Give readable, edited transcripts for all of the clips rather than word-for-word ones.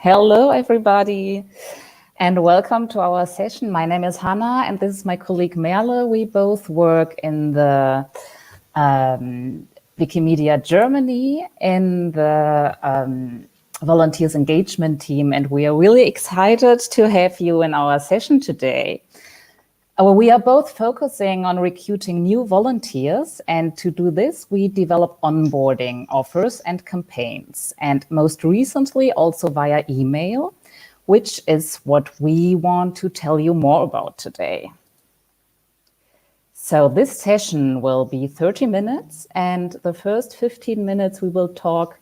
Hello, everybody, and welcome to our session. My name is Hannah, and this is my colleague Merle. We both work in the Wikimedia Germany in the volunteers engagement team, and we are really excited to have you in our session today. We are both focusing on recruiting new volunteers, and to do this, we develop onboarding offers and campaigns, and most recently also via email, which is what we want to tell you more about today. So this session will be 30 minutes, and the first 15 minutes we will talk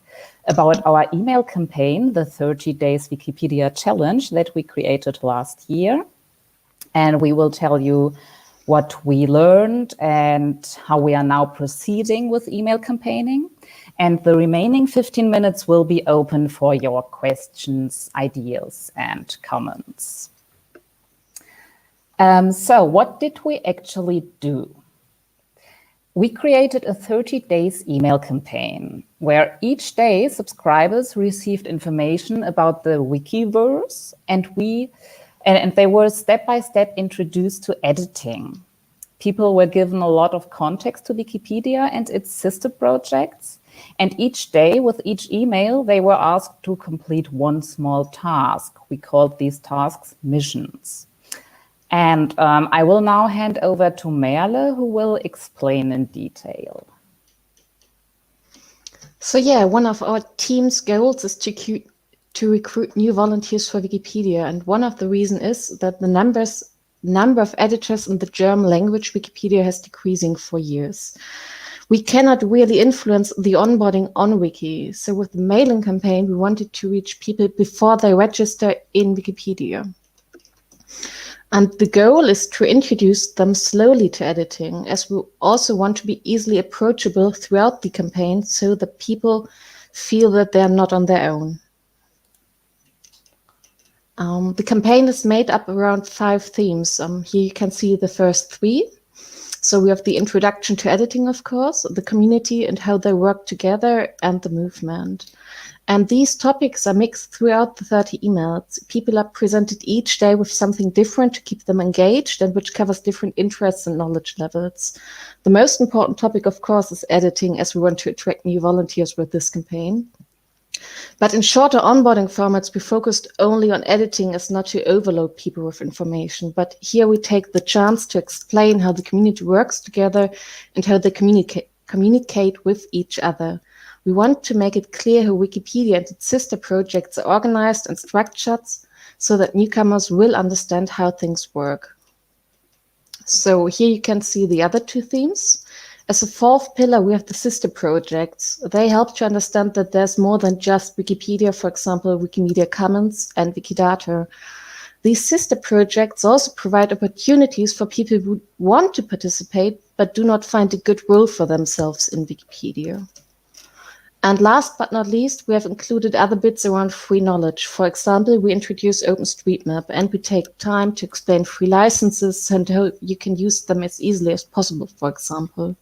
about our email campaign, the 30 Days Wikipedia Challenge that we created last year. And we will tell you what we learned and how we are now proceeding with email campaigning. And the remaining 15 minutes will be open for your questions, ideas, and comments. So what did we actually do? We created a 30 days email campaign where each day subscribers received information about the Wikiverse, and they were step-by-step introduced to editing. People were given a lot of context to Wikipedia and its sister projects. And each day with each email, they were asked to complete one small task. We called these tasks missions. And I will now hand over to Merle, who will explain in detail. So yeah, one of our team's goals is to recruit new volunteers for Wikipedia. And one of the reasons is that the number of editors in the German language Wikipedia has decreasing for years. We cannot really influence the onboarding on Wiki. So with the mailing campaign, we wanted to reach people before they register in Wikipedia. And the goal is to introduce them slowly to editing, as we also want to be easily approachable throughout the campaign so that people feel that they're not on their own. The campaign is made up around 5 themes. Here you can see the first 3. So we have the introduction to editing, of course, the community and how they work together, and the movement. And these topics are mixed throughout the 30 emails. People are presented each day with something different to keep them engaged and which covers different interests and knowledge levels. The most important topic, of course, is editing, as we want to attract new volunteers with this campaign. But in shorter onboarding formats, we focused only on editing as not to overload people with information. But here we take the chance to explain how the community works together and how they communicate with each other. We want to make it clear how Wikipedia and its sister projects are organized and structured so that newcomers will understand how things work. So here you can see the other 2 themes. As a 4th pillar, we have the sister projects. They help to understand that there's more than just Wikipedia, for example, Wikimedia Commons and Wikidata. These sister projects also provide opportunities for people who want to participate but do not find a good role for themselves in Wikipedia. And last but not least, we have included other bits around free knowledge. For example, we introduce OpenStreetMap, and we take time to explain free licenses and how you can use them as easily as possible, for example.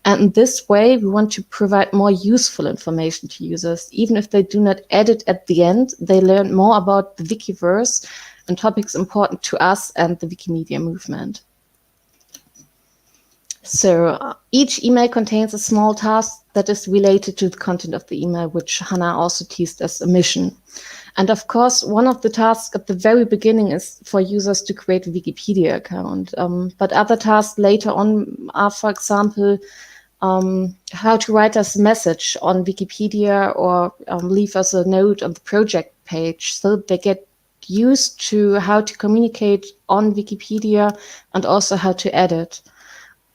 And in this way, we want to provide more useful information to users. Even if they do not edit at the end, they learn more about the Wikiverse and topics important to us and the Wikimedia movement. So each email contains a small task that is related to the content of the email, which Hannah also teased as a mission. And of course, one of the tasks at the very beginning is for users to create a Wikipedia account. But other tasks later on are, for example, how to write us a message on Wikipedia or leave us a note on the project page, so they get used to how to communicate on Wikipedia and also how to edit.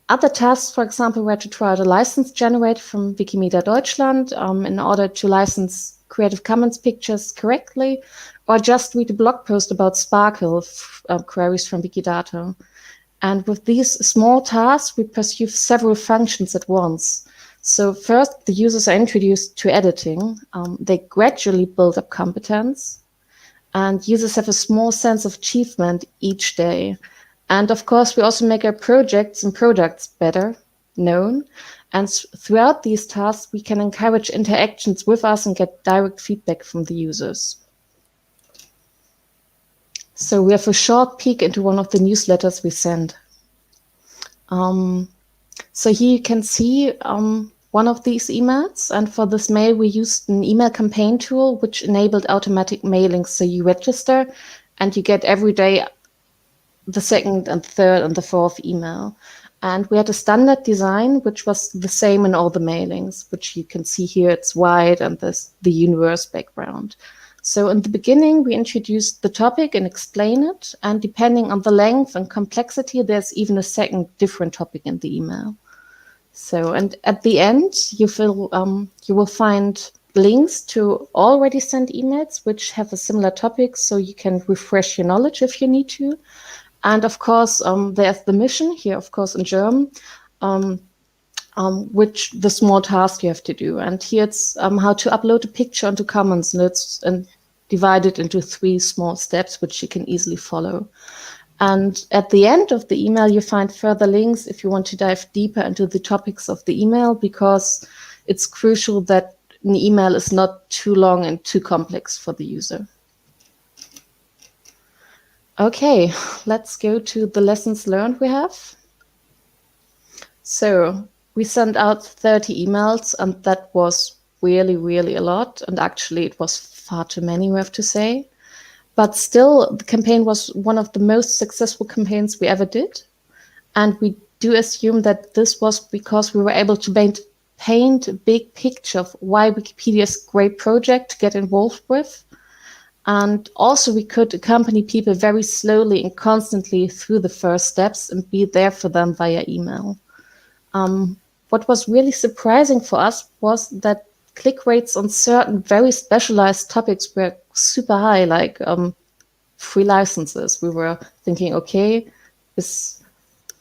Other tasks, for example, were to try out a license generator from Wikimedia Deutschland in order to license Creative Commons pictures correctly, or just read a blog post about Sparkle queries from Wikidata. And with these small tasks, we pursue several functions at once. So first, the users are introduced to editing. They gradually build up competence, and users have a small sense of achievement each day. And of course, we also make our projects and products better known. And throughout these tasks, we can encourage interactions with us and get direct feedback from the users. So we have a short peek into one of the newsletters we send. So here you can see one of these emails. And for this mail, we used an email campaign tool, which enabled automatic mailings. So you register and you get every day the second and third and the fourth email. And we had a standard design, which was the same in all the mailings, which you can see here. It's white and there's the universe background. So in the beginning, we introduced the topic and explain it. And depending on the length and complexity, there's even a second different topic in the email. So, and at the end, you will find links to already sent emails, which have a similar topic. So you can refresh your knowledge if you need to. And of course, there's the mission here, of course, in German, which the small task you have to do. And here it's how to upload a picture onto Commons, and it's divided into 3 small steps, which you can easily follow. And at the end of the email, you find further links if you want to dive deeper into the topics of the email, because it's crucial that an email is not too long and too complex for the user. Okay, let's go to the lessons learned we have. So we sent out 30 emails, and that was really, really a lot. And actually, it was far too many, we have to say. But still, the campaign was one of the most successful campaigns we ever did. And we do assume that this was because we were able to paint a big picture of why Wikipedia is a great project to get involved with. And also we could accompany people very slowly and constantly through the first steps and be there for them via email. What was really surprising for us was that click rates on certain very specialized topics were super high, like free licenses. We were thinking, okay, is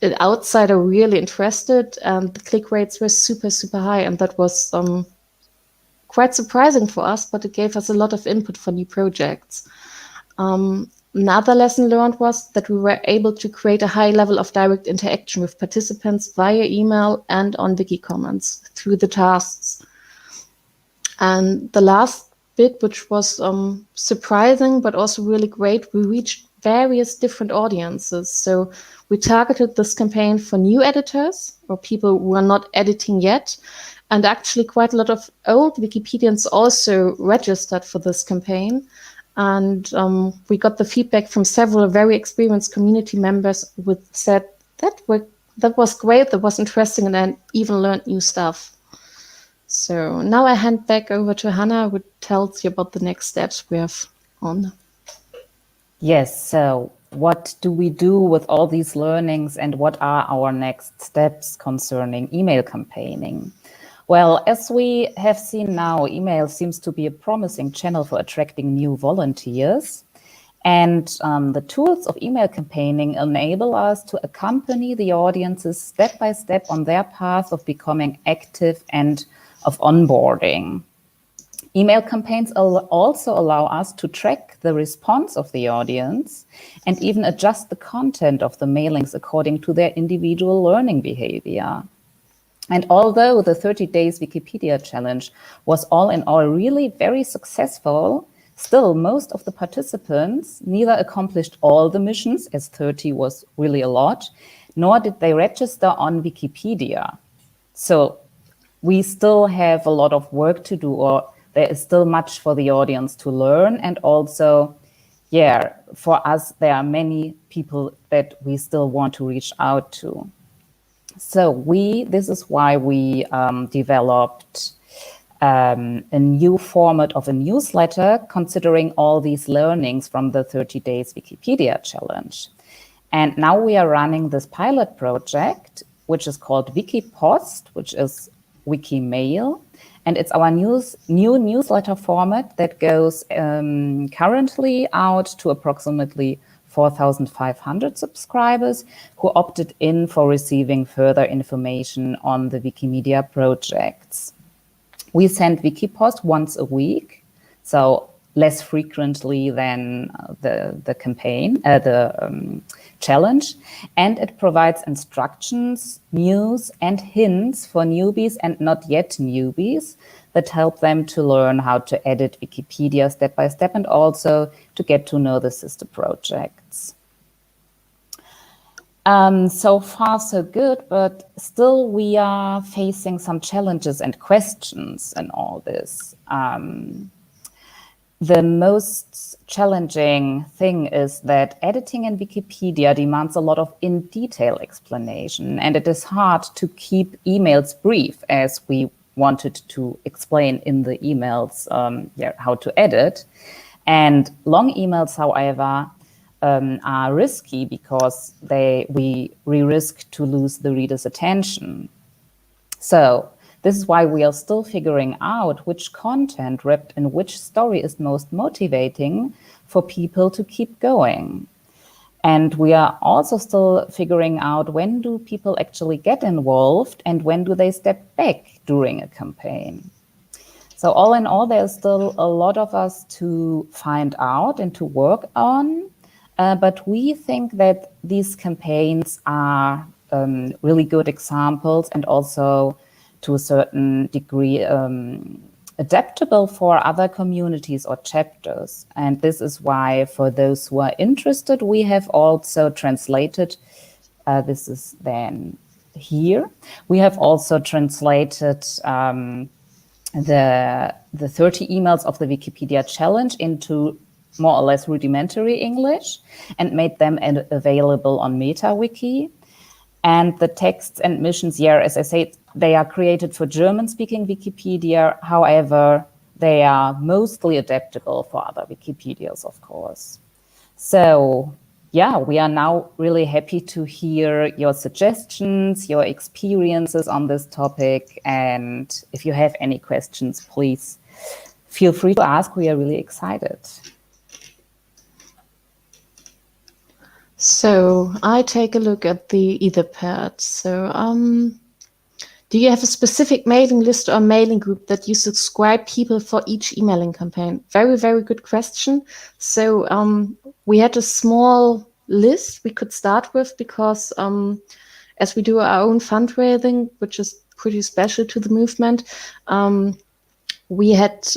an outsider really interested? And the click rates were super, super high. And that was quite surprising for us, but it gave us a lot of input for new projects. Another lesson learned was that we were able to create a high level of direct interaction with participants via email and on Wiki Commons through the tasks. And the last bit, which was surprising, but also really great, we reached various different audiences. So we targeted this campaign for new editors or people who are not editing yet. And actually quite a lot of old Wikipedians also registered for this campaign. And we got the feedback from several very experienced community members who said, that was great, that was interesting, and I even learned new stuff. So now I hand back over to Hannah, who tells you about the next steps we have on. Yes, so what do we do with all these learnings, and what are our next steps concerning email campaigning? Well, as we have seen now, email seems to be a promising channel for attracting new volunteers. And the tools of email campaigning enable us to accompany the audiences step by step on their path of becoming active and of onboarding. Email campaigns also allow us to track the response of the audience and even adjust the content of the mailings according to their individual learning behavior. And although the 30 Days Wikipedia Challenge was all in all really very successful, still most of the participants neither accomplished all the missions, as 30 was really a lot, nor did they register on Wikipedia. So we still have a lot of work to do, or there is still much for the audience to learn. And also, yeah, for us, there are many people that we still want to reach out to. So this is why we developed a new format of a newsletter considering all these learnings from the 30 Days Wikipedia Challenge. And now we are running this pilot project, which is called Wikipost, which is Wikimail. And it's our new newsletter format that goes currently out to approximately 4,500 subscribers who opted in for receiving further information on the Wikimedia projects. We send Wikipost once a week. So less frequently than the campaign, the challenge, and it provides instructions, news, and hints for newbies and not yet newbies that help them to learn how to edit Wikipedia step by step and also to get to know the sister projects. So far, so good, but still we are facing some challenges and questions in all this. The most challenging thing is that editing in Wikipedia demands a lot of in-detail explanation, and it is hard to keep emails brief, as we wanted to explain in the emails how to edit. And long emails, however, are risky because we risk to lose the reader's attention. So this is why we are still figuring out which content wrapped in which story is most motivating for people to keep going. And we are also still figuring out when do people actually get involved and when do they step back during a campaign. So all in all, there's still a lot of us to find out and to work on. But we think that these campaigns are really good examples and also to a certain degree adaptable for other communities or chapters. And this is why for those who are interested, we have also translated, this is then here, we have also translated the 30 emails of the Wikipedia challenge into more or less rudimentary English and made them available on MetaWiki. And the texts and missions, as I say, they are created for German-speaking Wikipedia. However, they are mostly adaptable for other Wikipedias, of course. So, yeah, we are now really happy to hear your suggestions, your experiences on this topic. And if you have any questions, please feel free to ask. We are really excited. So I take a look at the Etherpad. So do you have a specific mailing list or mailing group that you subscribe people for each emailing campaign? Very, very good question. So we had a small list we could start with because as we do our own fundraising, which is pretty special to the movement, we had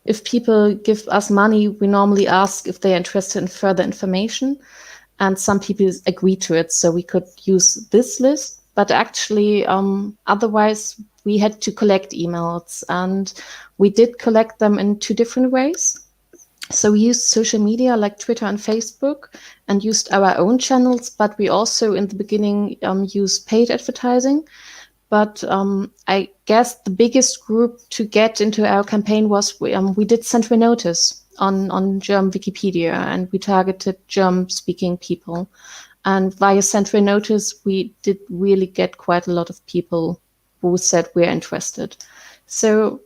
if people give us money, we normally ask if they're interested in further information. And some people agree to it, so we could use this list. But actually, otherwise, we had to collect emails. And we did collect them in two different ways. So we used social media like Twitter and Facebook and used our own channels. But we also, in the beginning, used paid advertising. But I guess the biggest group to get into our campaign was we did send a notice on German Wikipedia, and we targeted German-speaking people. And via Central Notice, we did really get quite a lot of people who said we're interested. So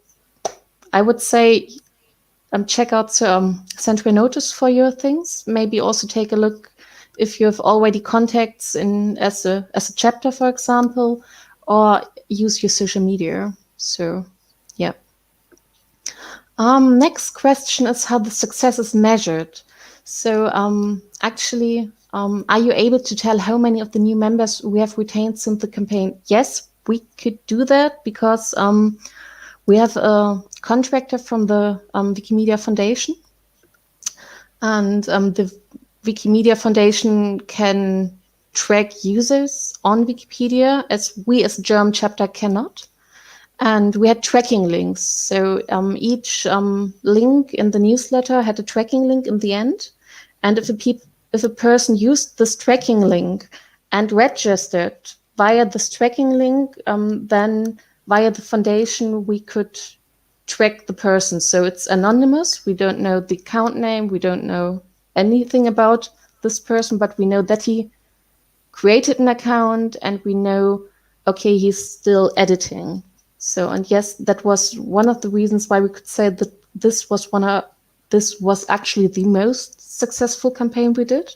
I would say check out Central Notice for your things. Maybe also take a look if you have already contacts as a chapter, for example, or use your social media. So, yeah. Next question is how the success is measured. So actually, are you able to tell how many of the new members we have retained since the campaign? Yes, we could do that because we have a contractor from the Wikimedia Foundation. And the Wikimedia Foundation can track users on Wikipedia as we as a German chapter cannot. And we had tracking links. So each link in the newsletter had a tracking link in the end. And if a person used this tracking link and registered via this tracking link, then via the foundation, we could track the person. So it's anonymous. We don't know the account name. We don't know anything about this person, but we know that he created an account and we know, okay, he's still editing. So, and yes, that was one of the reasons why we could say that this was actually the most successful campaign we did.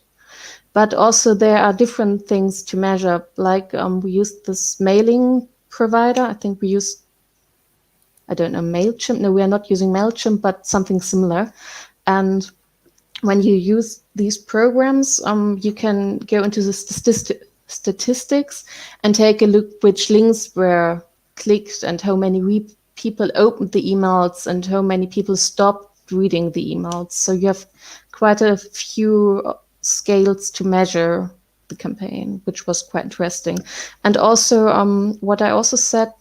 But also there are different things to measure, like we used this mailing provider. I think we used I don't know, MailChimp. No, we are not using MailChimp, but something similar. And when you use these programs, you can go into the statistics and take a look which links were clicked and how many people opened the emails and how many people stopped reading the emails. So you have quite a few scales to measure the campaign, which was quite interesting. And also, what I also said,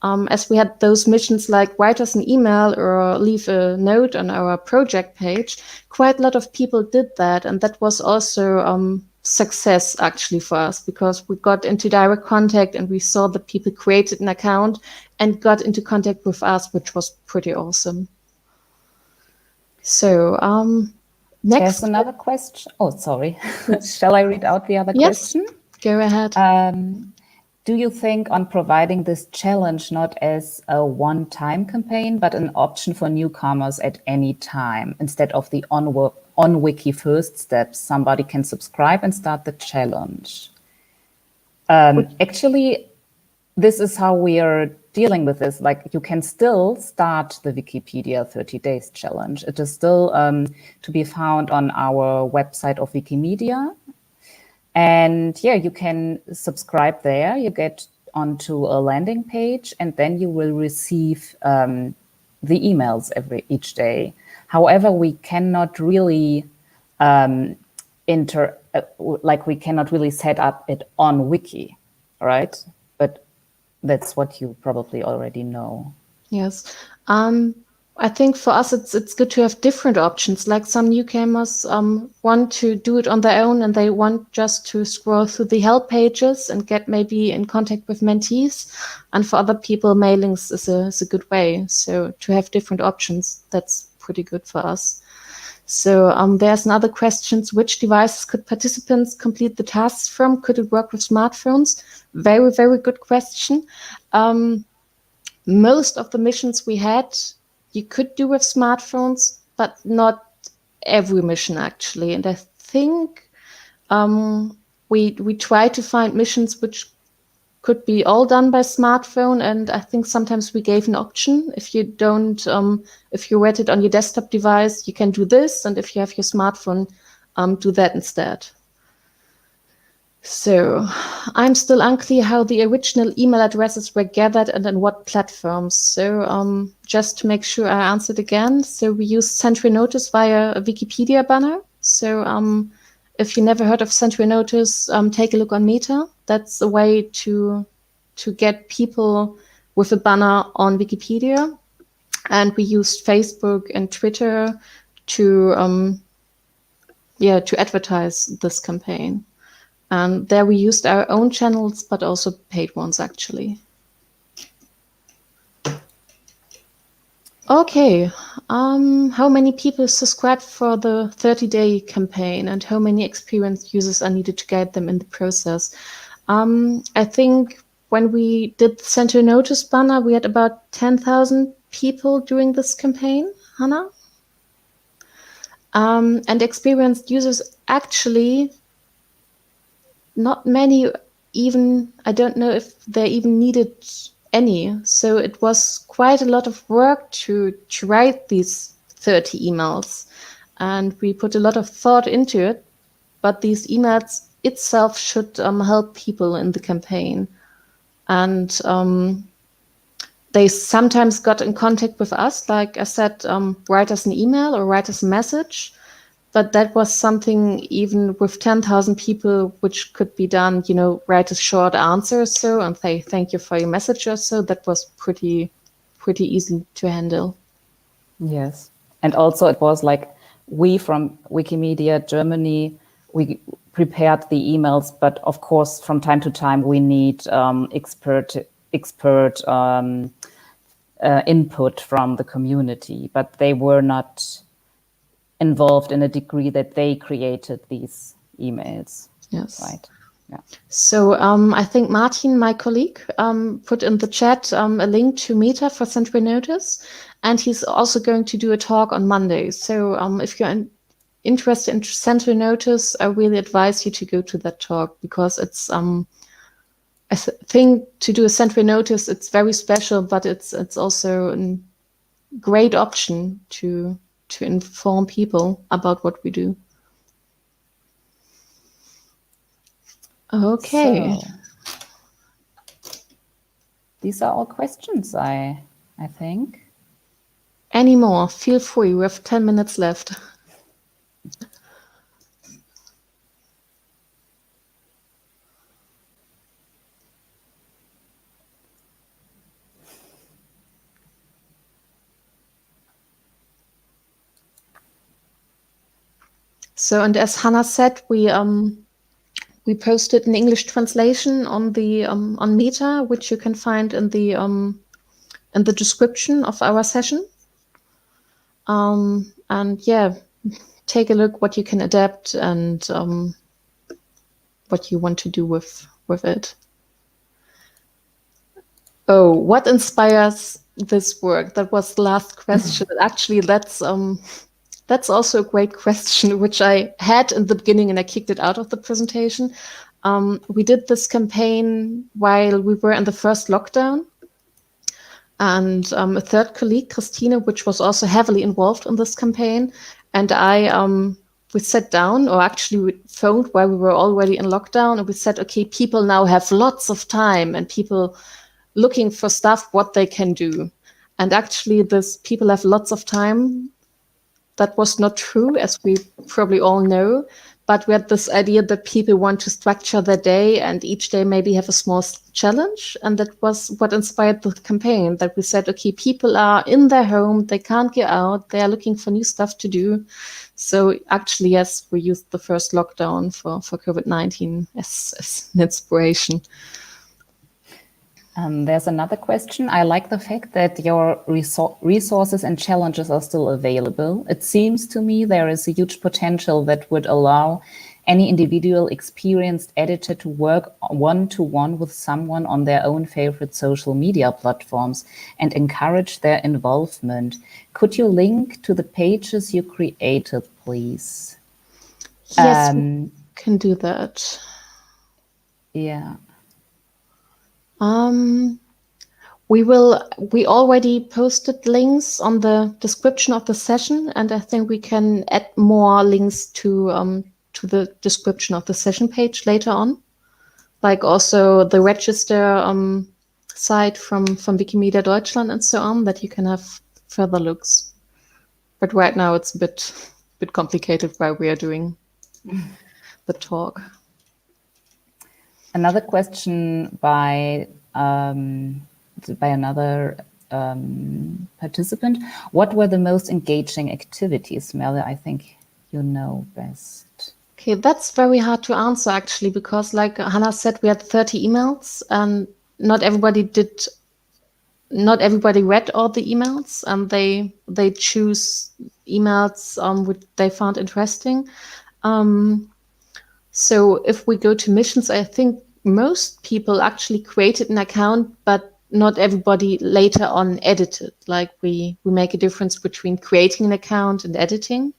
as we had those missions like write us an email or leave a note on our project page, quite a lot of people did that. And that was also success actually for us, because we got into direct contact and we saw that people created an account and got into contact with us, which was pretty awesome. So next. There's another question. Oh, sorry. Shall I read out the other question? Go ahead. Do you think on providing this challenge not as a one-time campaign, but an option for newcomers at any time, instead of the on-wiki first steps, somebody can subscribe and start the challenge? Actually, this is how we are dealing with this. Like, you can still start the Wikipedia 30 days challenge. It is still to be found on our website of Wikimedia. And yeah, you can subscribe there. You get onto a landing page, and then you will receive the emails each day. However, we cannot really we cannot really set up it on Wiki, right? But that's what you probably already know. Yes. I think for us, it's good to have different options. Like some newcomers want to do it on their own and they want just to scroll through the help pages and get maybe in contact with mentees. And for other people, mailings is a good way. So to have different options, that's pretty good for us. So there's another question. Which devices could participants complete the tasks from? Could it work with smartphones? Very, very good question. Most of the missions we had, you could do with smartphones, but not every mission actually. And I think we try to find missions which could be all done by smartphone. And I think sometimes we gave an option. If you don't, if you read it on your desktop device, you can do this. And if you have your smartphone, do that instead. So I'm still unclear how the original email addresses were gathered and on what platforms. So just to make sure I answered again. So we use Sentry Notice via a Wikipedia banner. So if you never heard of Sentry Notice, take a look on Meta. That's a way to get people with a banner on Wikipedia. And we used Facebook and Twitter to advertise this campaign. And there we used our own channels, but also paid ones, actually. Okay, how many people subscribed for the 30-day campaign and how many experienced users are needed to guide them in the process? I think when we did the Sentry Notice banner, we had about 10,000 people during this campaign, Hannah. And experienced users, actually, not many, even, I don't know if they even needed any. So it was quite a lot of work to write these 30 emails. And we put a lot of thought into it. But these emails itself should help people in the campaign. And they sometimes got in contact with us. Like I said, write us an email or write us a message. But that was something even with 10,000 people, which could be done, write a short answer or so and say thank you for your message or so. That was pretty easy to handle. Yes. And also it was like we from Wikimedia Germany, we prepared the emails, but of course from time to time we need expert input from the community, but they were not involved in a degree that they created these emails. Yes. Right. Yeah. So I think Martin, my colleague, put in the chat a link to Meta for Sentry Notice, and he's also going to do a talk on Monday. So if you're interested in Sentry Notice, I really advise you to go to that talk because it's, I I think to do a sentry notice, it's very special, but it's also a great option to inform people about what we do. Okay. So, these are all questions, I think. Any more? Feel free. We have 10 minutes left. So, and as Hannah said, we posted an English translation on the on Meta, which you can find in the description of our session. And yeah, take a look what you can adapt and what you want to do with it. Oh, what inspires this work? That was the last question. Actually, that's also a great question, which I had in the beginning and I kicked it out of the presentation. We did this campaign while we were in the first lockdown. And a third colleague, Christina, which was also heavily involved in this campaign, and we sat down, or actually we phoned while we were already in lockdown, and we said, okay, people now have lots of time and people looking for stuff, what they can do. And actually people have lots of time. That was not true, as we probably all know. But we had this idea that people want to structure their day and each day maybe have a small challenge. And that was what inspired the campaign, that we said, okay, people are in their home, they can't get out, they are looking for new stuff to do. So actually, yes, we used the first lockdown for COVID-19 as an inspiration. There's another question. I like the fact that your resources and challenges are still available. It seems to me there is a huge potential that would allow any individual experienced editor to work one-to-one with someone on their own favorite social media platforms and encourage their involvement. Could you link to the pages you created, please? Yes, we can do that. Yeah. We already posted links on the description of the session, and I think we can add more links to the description of the session page later on, like also the register site from Wikimedia Deutschland and so on, that you can have further looks. But right now it's a bit complicated while we are doing the talk. Another question by another participant. What were the most engaging activities? Melle, I think you know best. Okay, that's very hard to answer actually, because like Hannah said, we had 30 emails and not everybody read all the emails, and they choose emails which they found interesting. So if we go to missions, I think most people actually created an account, but not everybody later on edited. Like we make a difference between creating an account and editing.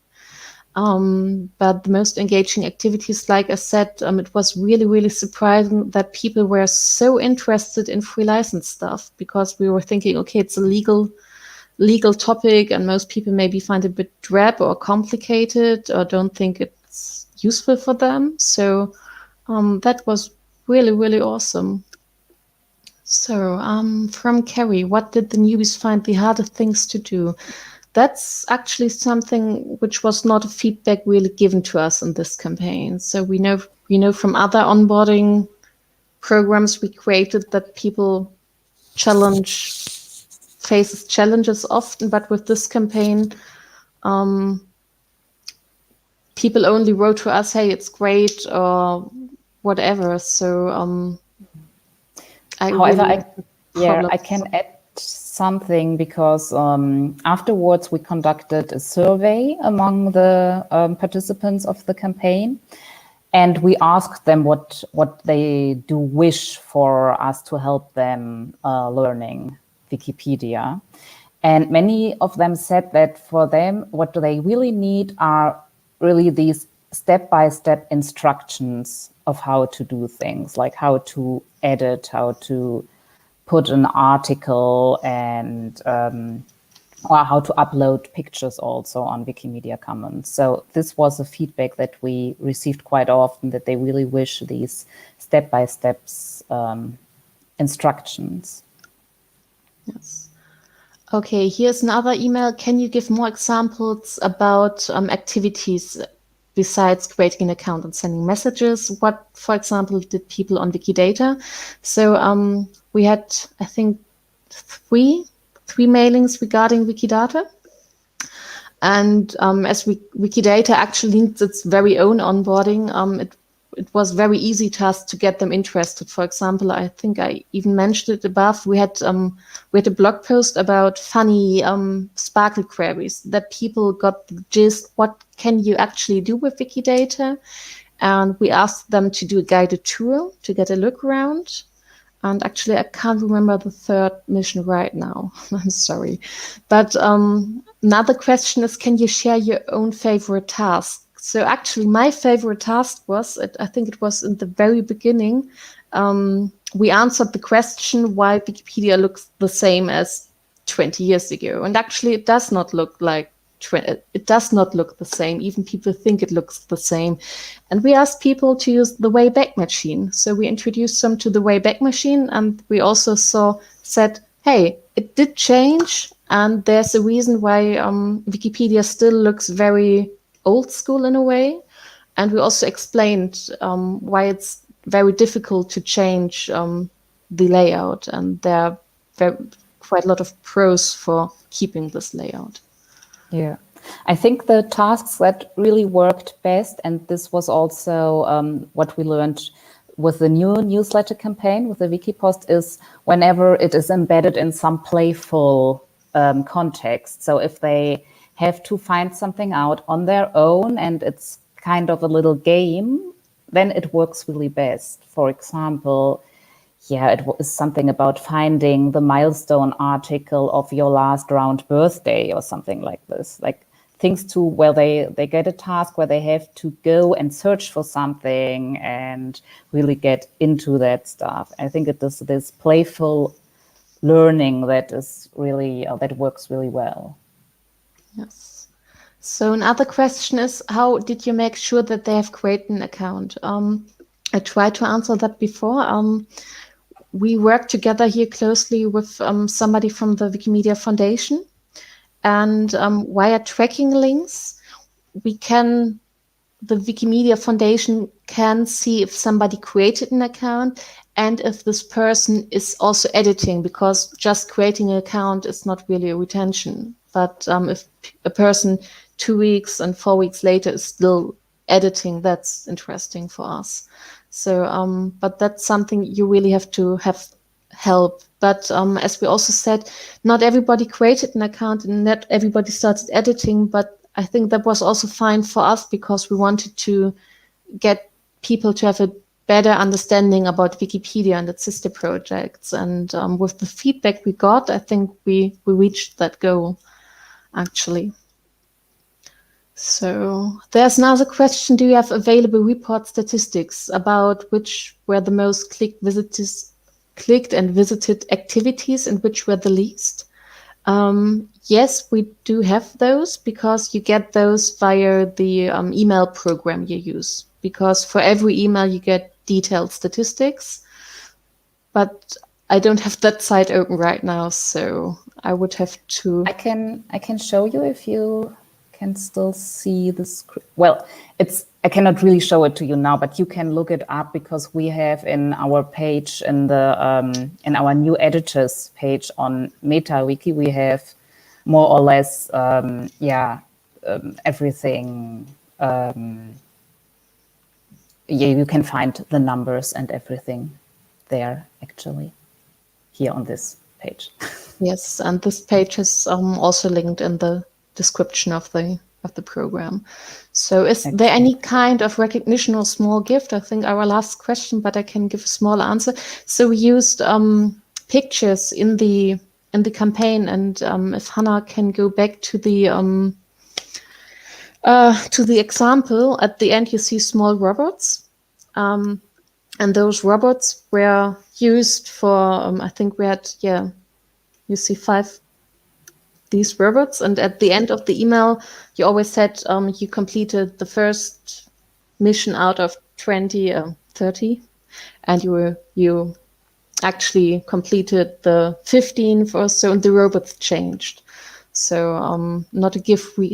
But the most engaging activities, like I said, it was really, really surprising that people were so interested in free license stuff, because we were thinking, okay, it's a legal topic and most people maybe find it a bit drab or complicated or don't think it's useful for them. So that was really, really awesome. So from Kerry, what did the newbies find the hardest things to do? That's actually something which was not a feedback really given to us in this campaign. So we know from other onboarding programs we created that people faces challenges often, but with this campaign, people only wrote to us, "Hey, it's great," or whatever. So I can add something, because afterwards we conducted a survey among the participants of the campaign, and we asked them what they do wish for us to help them learning Wikipedia. And many of them said that for them, what they really need are really these step-by-step instructions of how to do things, like how to edit, how to put an article, and or how to upload pictures also on Wikimedia Commons. So this was a feedback that we received quite often, that they really wish these step-by-step instructions. Yes. Okay, here's another email. Can you give more examples about activities besides creating an account and sending messages? What, for example, did people on Wikidata? So we had, I think, three mailings regarding Wikidata. And as Wikidata actually needs its very own onboarding, it was very easy to us to get them interested. For example, I think I even mentioned it above. We had a blog post about funny Sparkle queries that people got the gist. What can you actually do with Wikidata? And we asked them to do a guided tour to get a look around. And actually, I can't remember the third mission right now. I'm sorry. But another question is, can you share your own favorite task? So actually, my favorite task was, I think it was in the very beginning, we answered the question why Wikipedia looks the same as 20 years ago. And actually, it does not look like it does not look the same. Even people think it looks the same. And we asked people to use the Wayback Machine. So we introduced them to the Wayback Machine, and we also said, hey, it did change, and there's a reason why Wikipedia still looks very old school in a way. And we also explained why it's very difficult to change the layout, and there are quite a lot of pros for keeping this layout. Yeah, I think the tasks that really worked best, and this was also what we learned with the new newsletter campaign with the Wikipost, is whenever it is embedded in some playful context. So if they have to find something out on their own and it's kind of a little game, then it works really best. For example, it was something about finding the milestone article of your last round birthday or something like this, like things where they get a task where they have to go and search for something and really get into that stuff. I think it is this playful learning that is really, that works really well. Yes. So another question is, how did you make sure that they have created an account? I tried to answer that before. We work together here closely with somebody from the Wikimedia Foundation, and via tracking links, the Wikimedia Foundation can see if somebody created an account and if this person is also editing, because just creating an account is not really a retention. But if a person 2 weeks and 4 weeks later is still editing, that's interesting for us. So, but that's something you really have to have help. But as we also said, not everybody created an account and not everybody started editing. But I think that was also fine for us, because we wanted to get people to have a better understanding about Wikipedia and its sister projects. And with the feedback we got, I think we reached that goal, actually. So there's another question. Do you have available report statistics about which were the most clicked and visited activities and which were the least? Yes, we do have those, because you get those via the email program you use, because for every email you get detailed statistics. But I don't have that site open right now, so I would have to... I can show you if you can still see this. Well, I cannot really show it to you now, but you can look it up, because we have in our page, in our new editors page on MetaWiki, we have more or less everything. You can find the numbers and everything there, actually, here on this page. Yes, and this page is also linked in the description of the program. So is there any kind of recognition or small gift? I think our last question, but I can give a small answer. So we used pictures in the campaign, and if Hannah can go back to the example, at the end you see small robots, And those robots were used for, I think we had, you see 5 these robots. And at the end of the email, you always said you completed the first mission out of 20, 30, and you actually completed the 15th or so, and the robots changed. So not a gift